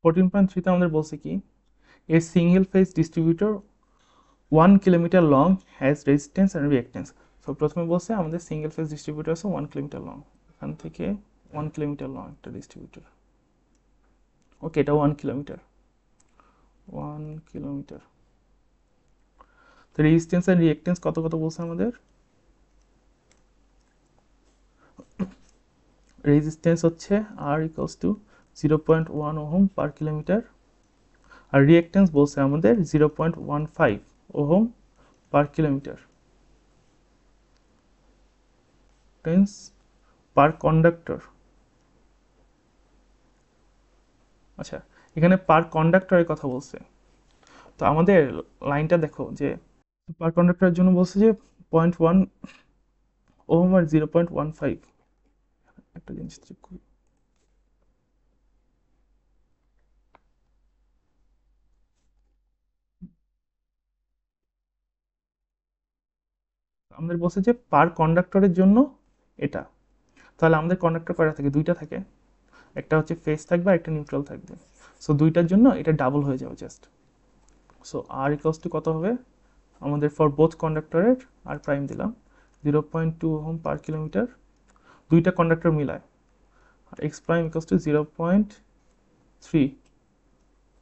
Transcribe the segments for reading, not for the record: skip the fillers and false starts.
14.3 তে আমাদের বলছে কি a single phase distributor 1 kilometre long has resistance and reactance. So প্রথমে বলছে আমাদের সিঙ্গেল ফেজ ডিস্ট্রিবিউটর আছে 1 কিলোমিটার লং, এখান থেকে 1 কিলোমিটার লং একটা ডিস্ট্রিবিউটর। ওকে, এটা 1 কিলোমিটার, 1 কিলোমিটার। তো রেজিস্ট্যান্স অ্যান্ড রিঅ্যাক্ট্যান্স কত কত বলছে আমাদের? রেজিস্ট্যান্স হচ্ছে R equals to 0.1 ohm per kilometre, আর রিঅ্যাক্ট্যান্স বলছে আমাদের 0.15 ওহম পার কিলোমিটার। টেন্স পার কন্ডাক্টর। আচ্ছা, এখানে পার কন্ডাক্টরের কথা বলছে। তো আমাদের লাইনটা দেখো যে পার কন্ডাক্টরের জন্য বলছে যে 0.1 ওহম আর 0.15। একটা জিনিস চেক করি, আমাদের বলছে যে পার কন্ডাক্টরের জন্য এটা। তাহলে আমাদের কন্ডাক্টর কয়টা থাকে? দুইটা থাকে, একটা হচ্ছে ফেজ থাকবে আর একটা নিউট্রাল থাকবে। সো দুইটার জন্য এটা ডাবল হয়ে যাবে just. So R equals to কত হবে আমাদের ফর বোথ কন্ডাক্টরের? আর প্রাইম দিলাম 0.2 ওহম পার কিলোমিটার, দুইটা কন্ডাক্টর মিলায়। আর X prime equals to 0.3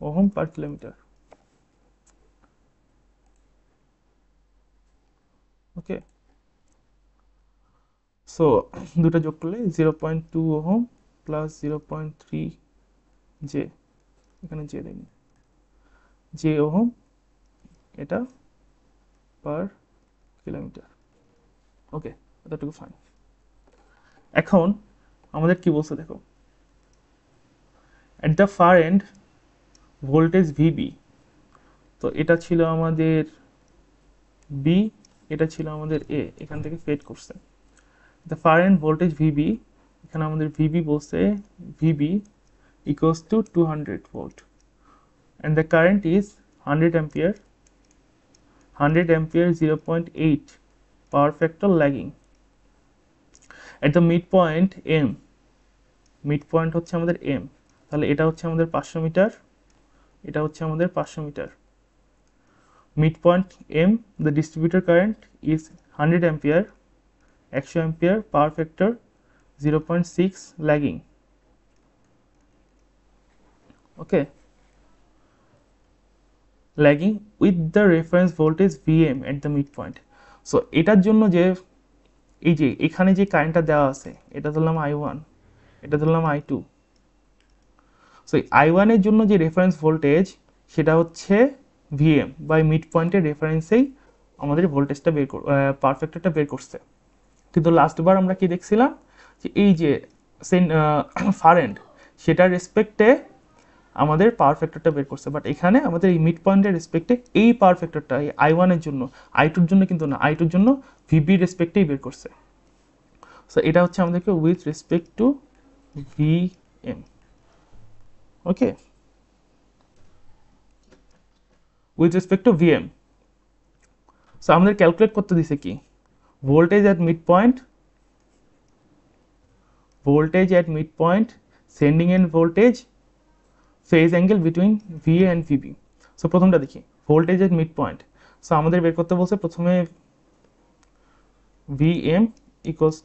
ohm per kilometre. Okay, so দুটো যোগ করলে 0.2 ওহম প্লাস 0.3 জে, এখানে জে দেয়নি, জে ওহম, এটা পার কিলোমিটার। ওকে, এতটুকু ফাইন। এখন আমাদের কি বলছে দেখো, at the far end voltage VB, তো এটা ছিল আমাদের বি, এটা ছিল আমাদের এ, এখান থেকে ফেড করছে। The far end voltage VB, এখানে আমাদের ভিবি বলছে VB equals to 200 volt and the current is 100 ampere, 100 ampere 0.8 power factor lagging at the midpoint m, midpoint হচ্ছে আমাদের m, তাহলে এটা হচ্ছে আমাদের 500 মিটার, এটা হচ্ছে আমাদের 500 metre. midpoint m, the distributor current is 100 ampere, 100 ampere, power factor 0.6 lagging. Okay, lagging with the reference voltage vm at the midpoint. So এটার জন্য যে এই যে এখানে যে কারেন্টটা দেওয়া আছে, এটা ধরলাম i1, এটা ধরলাম i2। সো i1 এর জন্য যে রেফারেন্স ভোল্টেজ সেটা হচ্ছে ভিএম বাই মিড পয়েন্টের রেফারেন্সেই আমাদের ভোল্টেজটা বের পারফেক্টরটা বের করছে। কিন্তু লাস্টবার আমরা কি দেখছিলাম যে এই যে ফারেন্ট সেটার রেসপেক্টে আমাদের পাওয়ার ফ্যাক্টরটা বের করছে, বাট এখানে আমাদের এই মিড পয়েন্টের রেসপেক্টে এই পাওয়ার ফ্যাক্টরটা এই i1 এর জন্য, i2 এর জন্য কিন্তু না, i2 এর জন্য ভিবি রেসপেক্টেই বের করছে। সো এটা হচ্ছে আমাদেরকে with respect to VM. Okay, with respect to VM. So আমাদের ক্যালকুলেট করতে দিছে কি voltage at mid point, voltage at mid point, sending end voltage, phase angle between VA and VB. So প্রথমটা দেখি voltage at mid point. So আমাদের বের করতে বলছে প্রথমে VM equals,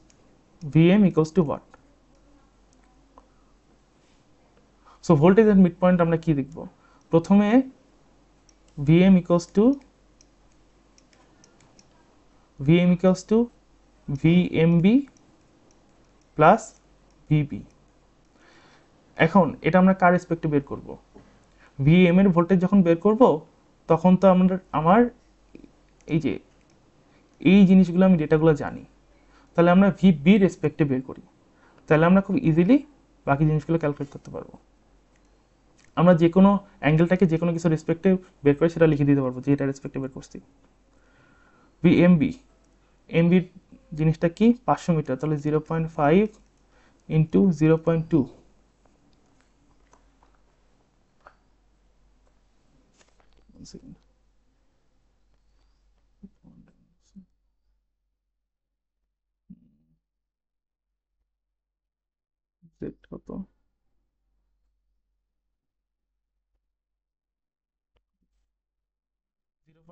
VM equals to what? So voltage at mid point আমরা কি দেখব? প্রথমে VM equals to, VM equals two ভিএমবি plus VB. এখন এটা আমরা কার রেসপেক্টে বের করব? ভিএম এর ভোল্টেজ যখন বের করব তখন তো আমার এই যে এই জিনিসগুলো আমি ডেটাগুলো জানি, তাহলে আমরা ভিবি রেসপেক্টে বের করি, তাহলে আমরা খুব ইজিলি বাকি জিনিসগুলো ক্যালকুলেট করতে পারবো। আমরা যে কোনো অ্যাঙ্গেলটাকে যে কোনো কিছু রেসপেক্টে বের করে সেটা লিখে দিতে পারবো যে এটা রেসপেক্টে বের করছি। ভিএমবি, এমবির জিনিসটা কি 500 মিটার, তাহলে 0.5 ইন্টু 0.2, কত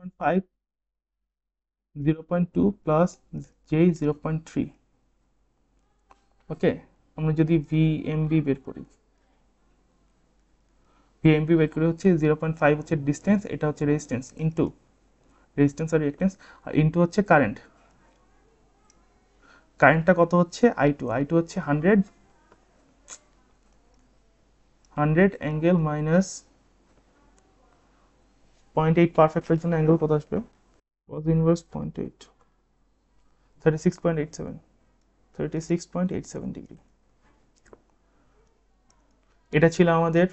0.5 0.2 প্লাস জে 0.3। ওকে, আমরা যদি ভিএমবি বের করি, ভিএমবি বের করে হচ্ছে 0.5 হচ্ছে ডিসটেন্স, এটা হচ্ছে রেজিস্ট্যান্স ইনটু রেজিস্ট্যান্স আর রিঅ্যাকট্যান্স, আর ইনটু হচ্ছে কারেন্ট। কারেন্টটা কত হচ্ছে I2 হচ্ছে 100 অ্যাঙ্গেল মাইনাস 0.8 পারফেক্টের জন্য অ্যাঙ্গেল কত আসবে? cos inverse 0.8 36.87 degree. এটা ছিল আমাদের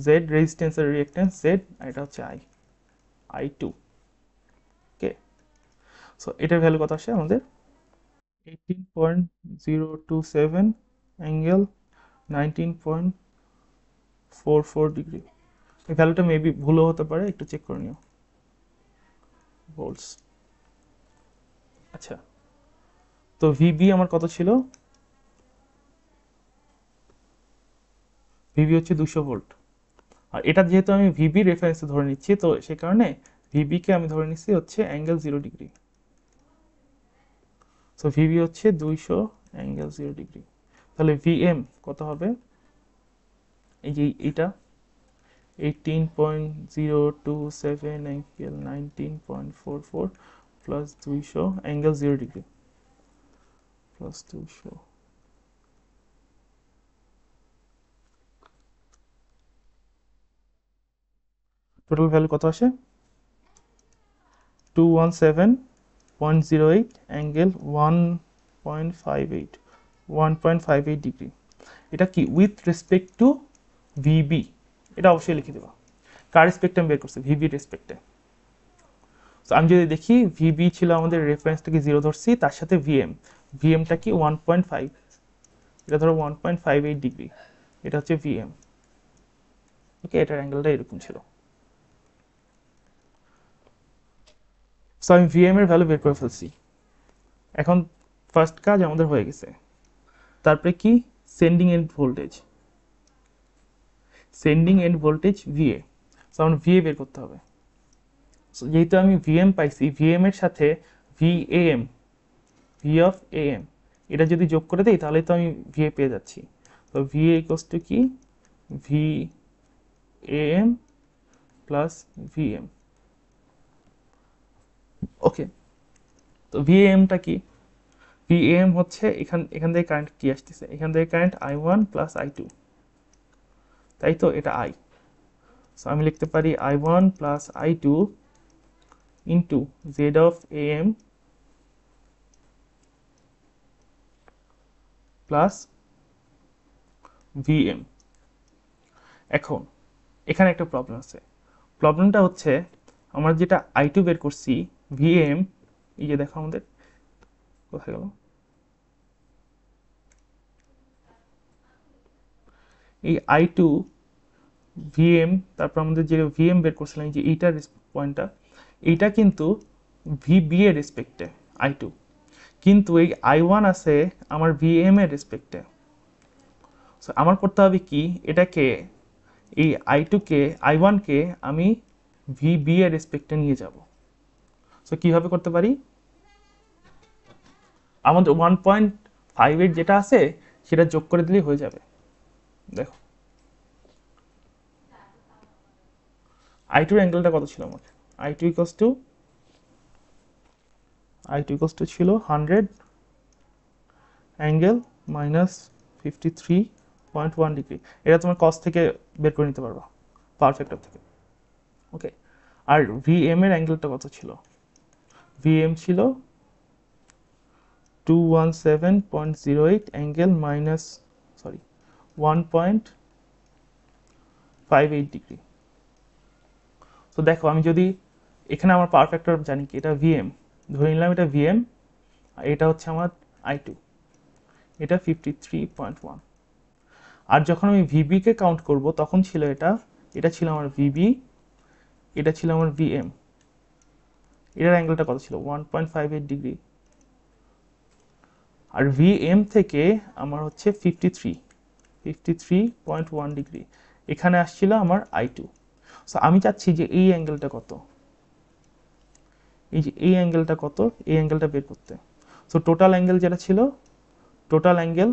Z রেজিস্ট্যান্স আর রিঅ্যাকট্যান্স Z, আর এটা হচ্ছে I2। ওকে, সো এটার ভ্যালু কত আসে আমাদের 18.027 অ্যাঙ্গেল 19.44 ডিগ্রি। এই ভ্যালুটা মেবি ভুলও হতে পারে, একটু চেক করে নিও। ভোল্টস। আচ্ছা, তো ভিবি আমার কত ছিল? ভিবি হচ্ছে 200 ভোল্ট। আর এটা যেহেতু আমি ভিবি রেফারেন্সে ধরে নিচ্ছি, তো সেই কারণে ভিবি কে আমি ধরে নিচ্ছি হচ্ছে অ্যাঙ্গেল 0 ডিগ্রি। সো ভিবি হচ্ছে 200 অ্যাঙ্গেল 0 ডিগ্রি। তাহলে ভিএম কত হবে? এই যে এটা 18.027 angle 19.44 plus 200 angle 0 degree plus 200, total value কত আসে? 217.08 অ্যাঙ্গেল 1.58 ডিগ্রি। এটা কি উইথ রেসপেক্ট টু ভিবি? এটা অবশ্যই লিখে দেবো। কার রেসপেক্টে আমি বের করছি? ভিবি রেসপেক্টে। তো আমি যদি দেখি ভিবি ছিল আমাদের রেফারেন্সটাকে 0 ধরছি, তার সাথে ভিএমটা কি 1.5, এটা ধরো 1.58 ডিগ্রি, এটা হচ্ছে ভিএম। ওকে, এটার অ্যাঙ্গেলটা এরকম ছিল। সো আমি ভিএম এর ভ্যালু বের করে ফেলছি। এখন ফার্স্ট কাজ আমাদের হয়ে গেছে। তারপরে কি? Sending end voltage VA. So আমার ভিএ বের করতে হবে। সো যেহেতু আমি ভিএম পাইছি, ভিএম এর সাথে ভিএএম, ভি অফ এএম, এটা যদি যোগ করে দেই তাহলে তো আমি ভিএ পেয়ে যাচ্ছি। তো ভিএ ইকুয়ালস টু কি? V AM plus VM. Okay, তো ভিএএমটা কি? ভিএএম হচ্ছে এখান থেকে কারেন্ট কি আসতেছে? এখান থেকে কারেন্ট I1 প্লাস I2, তাই তো? এটা I। সো আমি লিখতে পারি I1 plus I2 into Z of am plus VM. এখন এখানে একটা প্রবলেম আছে। প্রবলেমটা হচ্ছে আমরা যেটা I2 বের করছি, ভিএম, এই যে দেখো আমাদের কোথায় গেল, এই I2 ভিএম, তারপর আমাদের যে ভিএম বের করছিলাম যে এইটার পয়েন্টটা, এইটা কিন্তু ভিবি এর রেসপেক্টে I2, কিন্তু এই I1 আছে আমার ভিএম এর রেসপেক্টে। সো আমার করতে হবে কি, এটাকে এই I2 কে I1 কে আমি ভিবি এর রেসপেক্টে নিয়ে যাব। সো কিভাবে করতে পারি? আমাদের 1.58 যেটা আছে সেটা যোগ করে দিলেই হয়ে যাবে। দেখো I2 এর অ্যাঙ্গেলটা কত ছিল আমার? I2 ইকুয়ালস টু ছিল 100 অ্যাঙ্গেল মাইনাস 53.1 ডিগ্রি। এটা তোমার কস থেকে বের করে নিতে পারবা, পারফেক্টর থেকে। ওকে, আর ভিএম এর অ্যাঙ্গেলটা কত ছিল? ভিএম ছিল 217.08 অ্যাঙ্গেল মাইনাস 1.58 ডিগ্রি। তো দেখো আমি যদি এখানে আমার পাওয়ার ফ্যাক্টর জানি কি, এটা ভিএম, ধরে নিলাম এটা ভিএম, আর এটা হচ্ছে আমার I2, এটা 53.1। আর যখন আমি ভিবি কে কাউন্ট করব তখন ছিল এটা ছিল আমার ভিবি, এটা ছিল আমার ভিএম, এটার অ্যাঙ্গেলটা কত ছিল? 1.58 ডিগ্রি। আর ভিএম থেকে আমার হচ্ছে 53.1 ডিগ্রি, এখানে আসছিল আমার I2। সো আমি চাচ্ছি যে এই অ্যাঙ্গেলটা কত? এই যে এই অ্যাঙ্গেলটা কত, এই অ্যাঙ্গেলটা বের করতে। সো টোটাল অ্যাঙ্গেল যেটা ছিল, টোটাল অ্যাঙ্গেল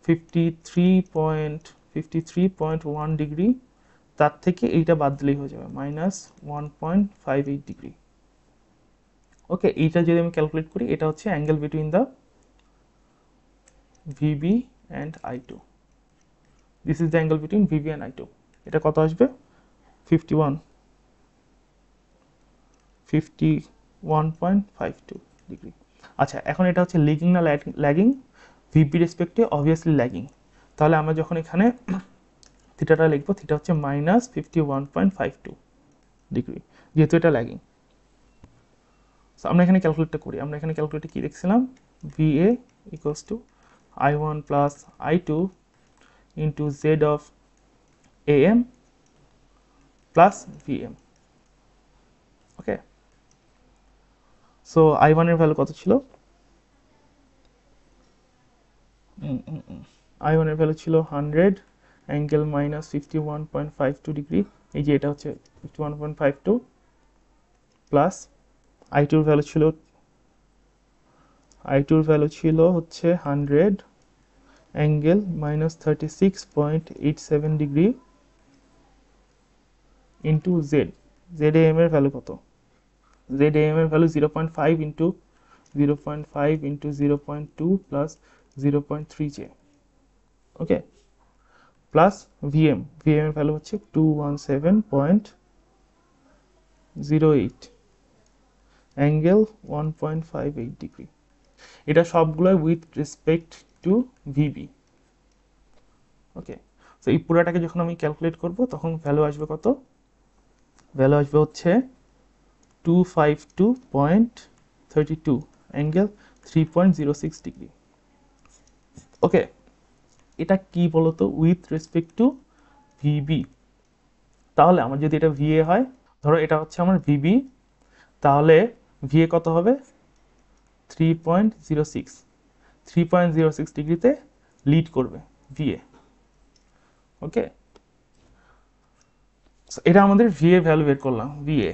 53.1 ডিগ্রি, তার থেকে এইটা বাদ দিলেই হয়ে যাবে -1.58 ডিগ্রি। ওকে, এইটা যদি আমি ক্যালকুলেট করি, এটা হচ্ছে angle between the VB and I two. This is the angle between VB and I two. এটা কত আসবে? 51.52 ডিগ্রি। আচ্ছা, এখন এটা হচ্ছে লিগিং না ল্যাগিং? ভিপি রেসপেক্টে অবভিয়াসলি ল্যাগিং। তাহলে আমরা যখন এখানে থিটাটা লিখবো, থিটা হচ্ছে -51.52 ডিগ্রি, যেহেতু এটা ল্যাগিং। আমরা এখানে ক্যালকুলেটটা করি। আমরা এখানে ক্যালকুলেটে কি দেখছিলাম? VA equals to I1 plus I2 into Z of AM plus VM। Okay, so I1 এর ভ্যালু কত ছিল? I1 এর ভ্যালু ছিল 100 অ্যাঙ্গেল -51.52 ডিগ্রি। এই যে এটা হচ্ছে 51.52 প্লাস I2 এর ভ্যালু ছিল হচ্ছে 100 angle -36.87 degree into Z. ZAM এর ভ্যালু কত? ZAM এর ভ্যালু 0.5 ইন্টু 0.2 প্লাস 0.3J। ওকে, প্লাস VM এর ভ্যালু হচ্ছে 217.08 অ্যাঙ্গেল 1.58 ডিগ্রি। এটা সবগুলো উইথ রেসপেক্ট টু ভিবি। ওকে, তো এই পুরাটাকে যখন আমি ক্যালকুলেট করব, তখন ভ্যালু আসবে কত? ভ্যালু আসবে হচ্ছে 252.32 অ্যাঙ্গেল 3.06 ডিগ্রি। ওকে, এটা কি বলতো? With respect two VB. তাহলে আমার যদি এটা VA হয়, ধরো এটা হচ্ছে আমার VB, তাহলে VA কত হবে? 3.06 ডিগ্রিতে লিড করবে VA। ওকে, এটা আমাদের VA ভ্যালু বের করলাম, VA।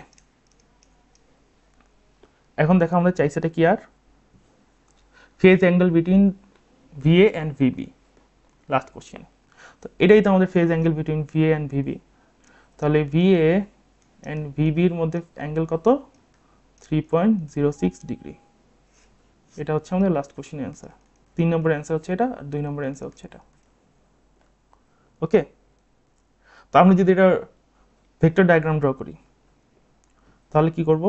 এখন দেখো আমাদের চাইছে এটা কি? আর phase angle between VA and VB, last question. তো এটাই তো আমাদের phase angle between VA and VB। তাহলে VA অ্যান্ড VBর মধ্যে অ্যাঙ্গেল কত? 3.06 ডিগ্রি। এটা হচ্ছে আমাদের লাস্ট কোশ্চেনের অ্যান্সার। 3 নম্বর অ্যান্সার হচ্ছে এটা, আর 2 নম্বর অ্যান্সার হচ্ছে এটা। ওকে, তো আমরা যদি এটা ভেক্টর ডায়াগ্রাম ড্র করি, তাহলে কি করব?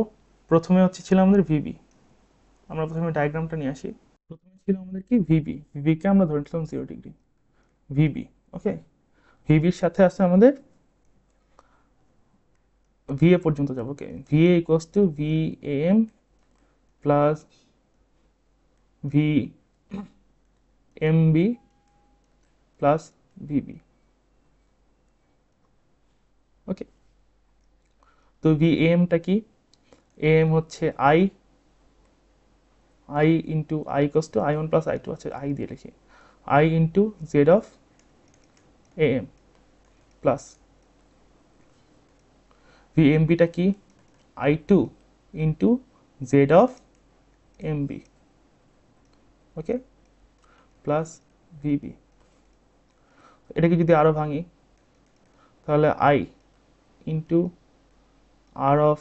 প্রথমে হচ্ছে ছিল আমাদের VB। আমরা প্রথমে ডায়াগ্রামটা নিয়ে আসি। প্রথমে ছিল আমাদের কি? VB কে আমরা ধরেছিলাম 0 ডিগ্রি, VB। ওকে, VBর সাথে আছে আমাদের VA পর্যন্ত যাব। Okay, VA equals to VAM plus VMB plus VB। Okay, তো VAMটা কি? AM হচ্ছে I into I equals to I1 plus I2, আছে I দিয়ে লিখি, I into Z of AM plus VMBটা কি? I2 into Z of MB। ওকে, প্লাস VB। এটাকে যদি আরও ভাঙি, তাহলে I into R of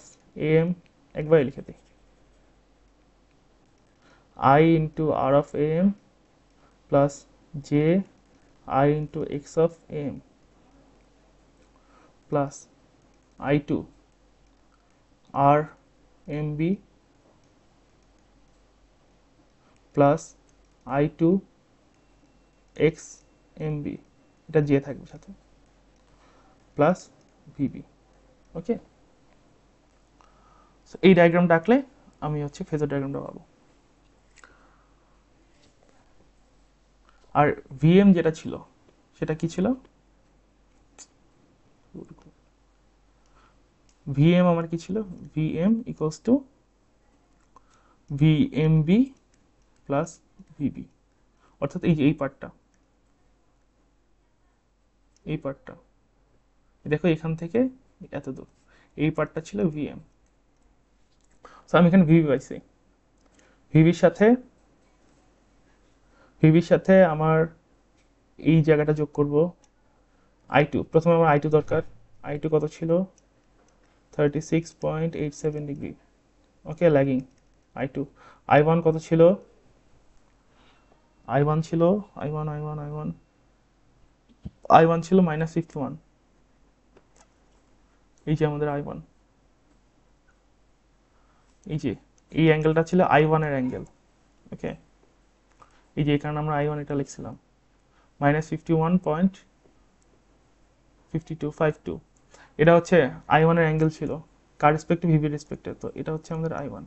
AM, একবারে লিখে দিই, I into R of AM plus J I into X of AM plus I2 R MB plus I2 X MB, এটা J থাকবে সাথে, প্লাস VB। ওকে, এই ডায়াগ্রামটা আঁকলে আমি হচ্ছে ফেজর ডায়াগ্রামটা পাবো। আর VM যেটা ছিল, সেটা কি ছিল? VM আমার কি ছিল? VM equals to VMB plus VB। অর্থাৎ এই যে এই পার্টটা, দেখো এখান থেকে এত দূর, এই পার্টটা ছিল VM। সো আমি এখানে ভিবি পাইছি। ভিবির সাথে আমার এই জায়গাটা যোগ করব I2। প্রথমে আমার I2 দরকার। I2 কত ছিল? 36.87 ডিগ্রি। ওকে, ল্যাগিং I2। I1 কত ছিল? I1 ছিল -51। এই যে আমাদের I1, এই যে এই অ্যাঙ্গেলটা ছিল I1 এর অ্যাঙ্গেল। ওকে, এই যে এখানে আমরা I1 এটা লিখছিলাম -51.5252। এটা হচ্ছে I1 এর অ্যাঙ্গেল ছিল কার রেসপেক্টে? ভিভি রেসপেক্টে। তো এটা হচ্ছে আমাদের I1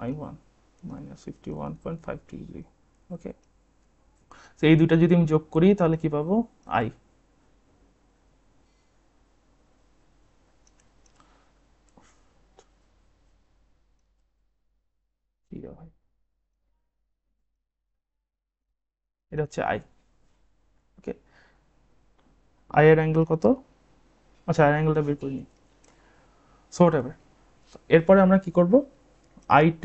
-51.52 ডিগ্রি। ওকে, তো এই দুইটা যদি আমি যোগ করি তাহলে কি পাবো? I। এটা হচ্ছে I। ওকে, I এর অ্যাঙ্গেল কত? আচ্ছা, I এর অ্যাঙ্গেলটা বের করিনি। সো হোয়াটএভার, এরপরে আমরা কি করব? I2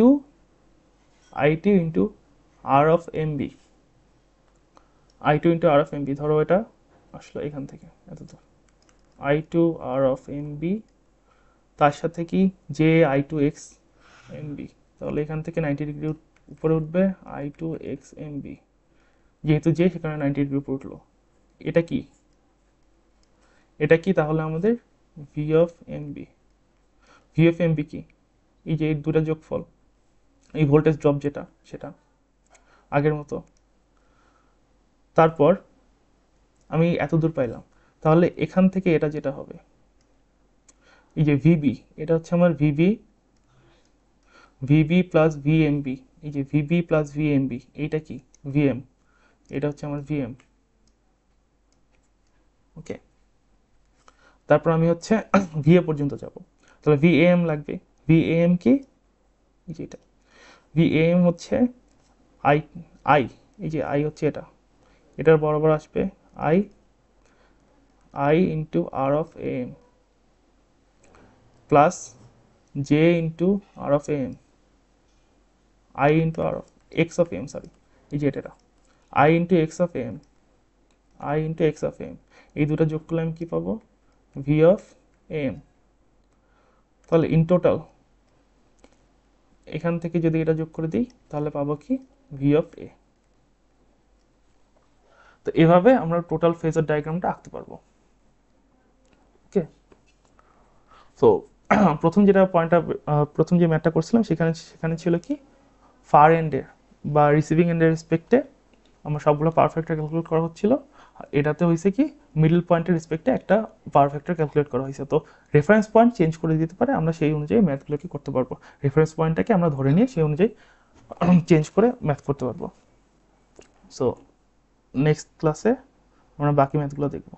into R of MB। I2 into R of MB, ধরো এটা আসলে এখান থেকে এত দূর। I2 R অফ MB, তার সাথে কি যে I2 X MB, তাহলে এখান থেকে 90 ডিগ্রি উপরে উঠবে I2 X MB। যেহেতু যে সেখানে 90 ডিগ্রি উপরে উঠলো। এটা কি? তাহলে আমাদের V of MB। V of MB কি? এই যে এই দুটা যোগফল, এই ভোল্টেজ ড্রপ যেটা, সেটা আগের মতো। তারপর আমি এত দূর পাইলাম, তাহলে এখান থেকে এটা যেটা হবে, এই যে ভিবি, এটা হচ্ছে আমার ভিবি প্লাস ভিএমবি। এই যে ভিবি প্লাস ভিএমবি, এইটা কি? ভিএম। এটা হচ্ছে আমার ভিএম। ওকে, তারপর আমি হচ্ছে ভিএ পর্যন্ত যাব, তাহলে ভিএম লাগবে। ভিএম কি? এই যে এটা ভিএম হচ্ছে আই। আই, এই যে আই হচ্ছে এটা, এটার বরাবর আসবে I into R of M plus J into R of M, I into R of X of M, sorry, এই যে এটা I into X of M, এই দুটো যোগ করলে আমি কী পাবো? V of M. তাহলে ইন টোটাল এখান থেকে যদি এটা যোগ করে দিই তাহলে পাবো কি? ভি অফ এ। তো এভাবে আমরা টোটাল ফেজার ডায়াগ্রামটা আঁকতে পারবো। ওকে, সো প্রথম যে ম্যাথটা করছিলাম সেখানে ছিল কি? ফার এন্ডের বা রিসিভিং এন্ডের রেসপেক্টে আমার সবগুলো পাওয়ার ফ্যাক্টর ক্যালকুলেট করা হচ্ছিল। এটাতে হয়েছে কি? মিডল পয়েন্টের রেসপেক্টে একটা পাওয়ার ফ্যাক্টর ক্যালকুলেট করা হয়েছে। তো রেফারেন্স পয়েন্ট চেঞ্জ করে দিতে পারে, আমরা সেই অনুযায়ী ম্যাথগুলোকে করতে পারবো। রেফারেন্স পয়েন্টটাকে আমরা ধরে নিয়ে সেই অনুযায়ী চেঞ্জ করে ম্যাথ করতে পারবো। সো নেক্সট ক্লাসে আমরা বাকি ম্যাথগুলো দেখবো।